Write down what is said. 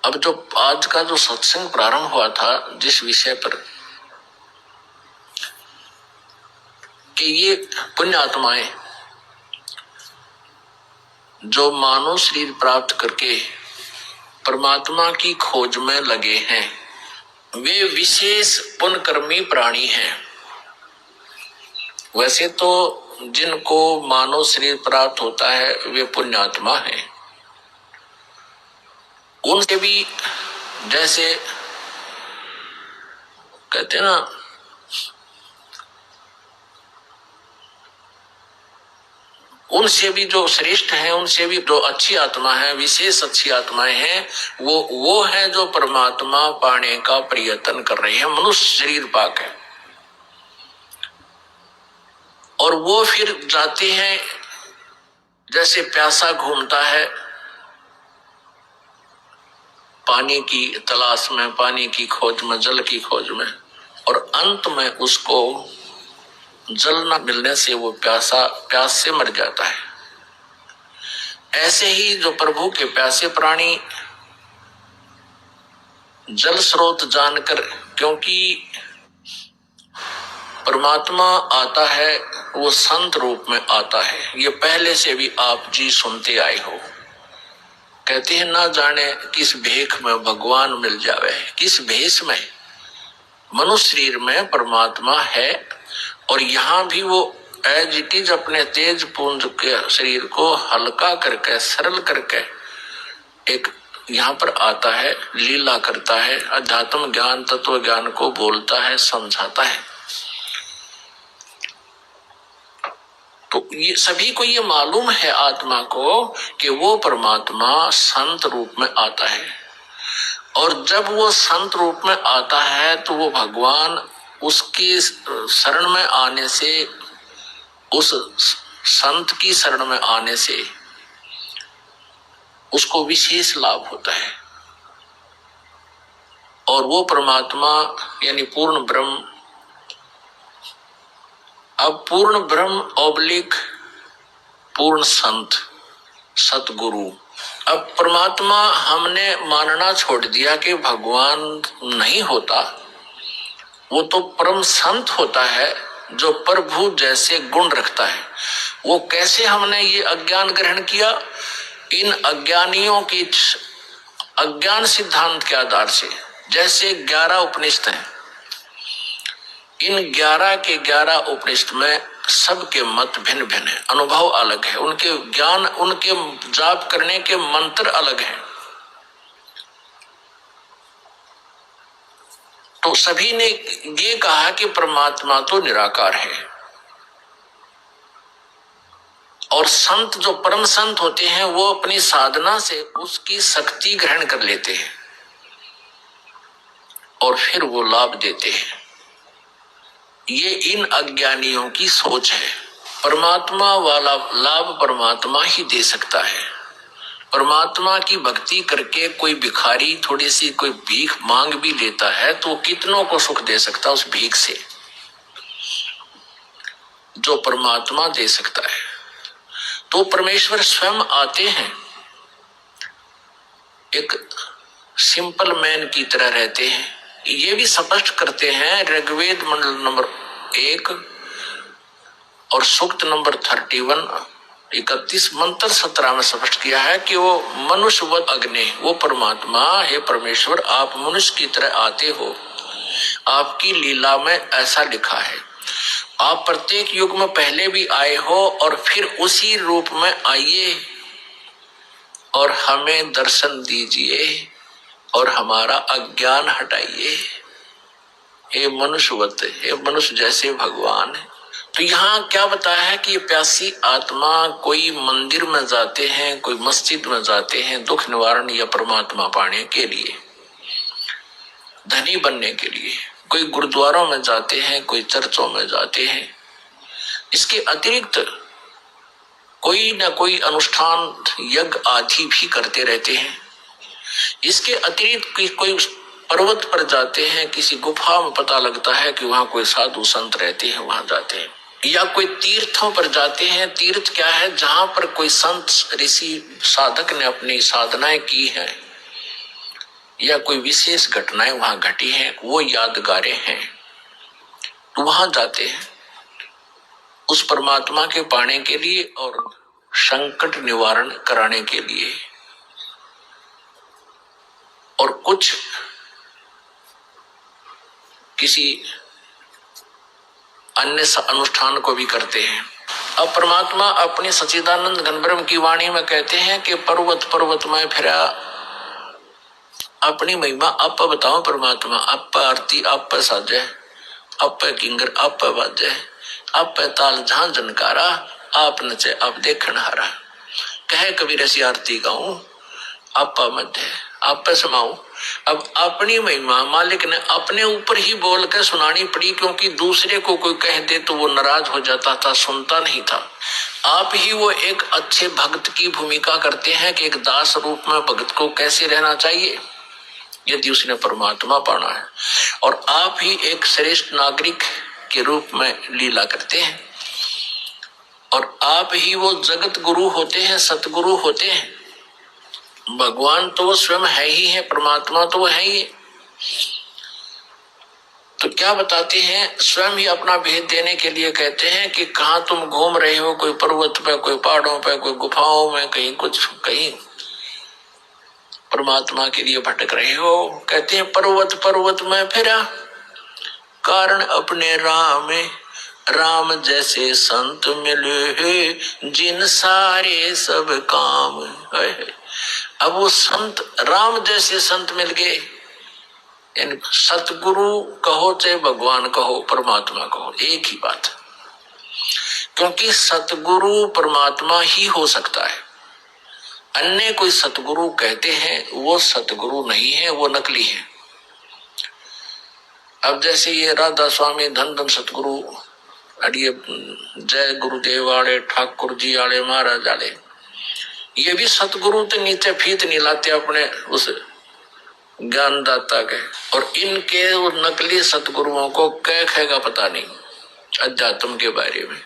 अब जो आज का जो सत्संग प्रारंभ हुआ था जिस विषय पर कि ये पुण्य आत्माएं जो मानव शरीर प्राप्त करके परमात्मा की खोज में लगे हैं, वे विशेष पुण्यकर्मी प्राणी हैं। वैसे तो जिनको मानव शरीर प्राप्त होता है वे पुण्यात्मा हैं। उनसे भी जैसे कहते हैं ना, उनसे भी जो श्रेष्ठ हैं, उनसे भी जो अच्छी आत्मा है, विशेष अच्छी आत्माएं हैं, वो है जो परमात्मा पाने का प्रयत्न कर रहे हैं, मनुष्य शरीर पाक है। और वो फिर जाते हैं जैसे प्यासा घूमता है पानी की तलाश में, पानी की खोज में, जल की खोज में, और अंत में उसको जल न मिलने से वो प्यास से मर जाता है। ऐसे ही जो प्रभु के प्यासे प्राणी जल स्रोत जानकर, क्योंकि परमात्मा आता है वो संत रूप में आता है, ये पहले से भी आप जी सुनते आए हो। कहते हैं ना जाने किस भेख में भगवान मिल जावे, किस भेष में। मनुष्य शरीर में परमात्मा है और यहाँ भी वो एज इट इज अपने तेज पुंज के शरीर को हल्का करके, सरल करके एक यहाँ पर आता है, लीला करता है, अध्यात्म ज्ञान तत्व ज्ञान को बोलता है, समझाता है। तो ये सभी को ये मालूम है आत्मा को कि वो परमात्मा संत रूप में आता है, और जब वो संत रूप में आता है तो वो भगवान उसकी शरण में आने से, उस संत की शरण में आने से उसको विशेष लाभ होता है। और वो परमात्मा यानी पूर्ण ब्रह्म, अब पूर्ण ब्रह्म ओब्लिक पूर्ण संत सतगुरु। अब परमात्मा हमने मानना छोड़ दिया कि भगवान नहीं होता, वो तो परम संत होता है जो प्रभु जैसे गुण रखता है। वो कैसे हमने ये अज्ञान ग्रहण किया? इन अज्ञानियों की अज्ञान सिद्धांत के आधार से। जैसे 11 उपनिषद हैं, इन 11 के 11 उपनिषद में सबके मत भिन्न भिन्न है, अनुभव अलग है, उनके ज्ञान, उनके जाप करने के मंत्र अलग हैं। तो सभी ने ये कहा कि परमात्मा तो निराकार है, और संत जो परम संत होते हैं वो अपनी साधना से उसकी शक्ति ग्रहण कर लेते हैं और फिर वो लाभ देते हैं। ये इन अज्ञानियों की सोच है। परमात्मा वाला लाभ परमात्मा ही दे सकता है। परमात्मा की भक्ति करके कोई भिखारी थोड़ी सी कोई भीख मांग भी लेता है तो कितनों को सुख दे सकता है उस भीख से, जो परमात्मा दे सकता है। तो परमेश्वर स्वयं आते हैं, एक सिंपल मैन की तरह रहते हैं। ये भी स्पष्ट करते हैं ऋग्वेद मंडल नंबर 1 और सूक्त नंबर 31 मंत्र 17 में स्पष्ट किया है कि वो मनुष्यवत अग्नि, वो परमात्मा है। परमेश्वर आप मनुष्य की तरह आते हो, आपकी लीला में ऐसा लिखा है। आप प्रत्येक युग में पहले भी आए हो और फिर उसी रूप में आइए और हमें दर्शन दीजिए और हमारा अज्ञान हटाइए। हे मनुष्यवत, हे मनुष्य जैसे भगवान है। तो यहाँ क्या बताया है कि ये प्यासी आत्मा कोई मंदिर में जाते हैं, कोई मस्जिद में जाते हैं दुख निवारण या परमात्मा पाने के लिए, धनी बनने के लिए, कोई गुरुद्वारों में जाते हैं, कोई चर्चों में जाते हैं। इसके अतिरिक्त कोई ना कोई अनुष्ठान यज्ञ आदि भी करते रहते हैं। इसके अतिरिक्त कोई पर्वत पर जाते हैं, किसी गुफा में पता लगता है कि वहां कोई साधु संत रहते हैं, वहां जाते हैं। या कोई तीर्थों पर जाते हैं। तीर्थ क्या है? जहां पर कोई संत ऋषि साधक ने अपनी साधनाएं की हैं, या कोई विशेष घटनाएं वहां घटी हैं, वो यादगारें हैं, तो वहां जाते हैं उस परमात्मा के पाने के लिए और संकट निवारण कराने के लिए। और कुछ किसी अन्य अनुष्ठान को भी करते हैं। अब परमात्मा अपनी सच्चिदानंद घनब्रह्म की वाणी में कहते हैं कि पर्वत पर्वत में फिरा, अपनी महिमा आप बताओ परमात्मा, आप आरती, आप साजे, आप किंगर, आप बाजे, आप ताल जहां जनकारा, आप नचे आप देखन हारा। कहे कबीर ऐसी आरती गाऊं, आप मध्य आप समाऊं। अब अपनी महिमा मालिक ने अपने ऊपर ही बोल के सुनानी पड़ी, क्योंकि दूसरे को कोई कह दे तो वो नाराज हो जाता था, सुनता नहीं था। आप ही वो एक अच्छे भक्त की भूमिका करते हैं कि एक दास रूप में भक्त को कैसे रहना चाहिए यदि उसने परमात्मा पाना है, और आप ही एक श्रेष्ठ नागरिक के रूप में लीला करते हैं, और आप ही वो जगत गुरु होते हैं, सतगुरु होते हैं। भगवान तो वो स्वयं है ही है, परमात्मा तो वो है ही है। तो क्या बताते हैं, स्वयं ही अपना भेद देने के लिए कहते हैं कि कहां तुम घूम रहे हो, कोई पर्वत पे, कोई पहाड़ों पे, कोई गुफाओं में, कहीं कुछ, कहीं परमात्मा के लिए भटक रहे हो। कहते हैं पर्वत पर्वत में फिरा, कारण अपने राम में, राम जैसे संत मिले हैं, जिन सारे सब काम है। अब वो संत, राम जैसे संत मिल गए, सतगुरु कहो चाहे भगवान कहो, परमात्मा कहो, एक ही बात। क्योंकि सतगुरु परमात्मा ही हो सकता है, अन्य कोई सतगुरु कहते हैं वो सतगुरु नहीं है, वो नकली है। अब जैसे ये राधा स्वामी धन धन सतगुरु, अड़िए जय गुरुदेव आले, ठाकुर जी आले, महाराज आले, ये भी सतगुरु तो नीचे फीत नहीं लाते अपने उस ज्ञानदाता के। और इनके नकली सतगुरुओं को क्या कहेगा पता नहीं अध्यात्म के बारे में।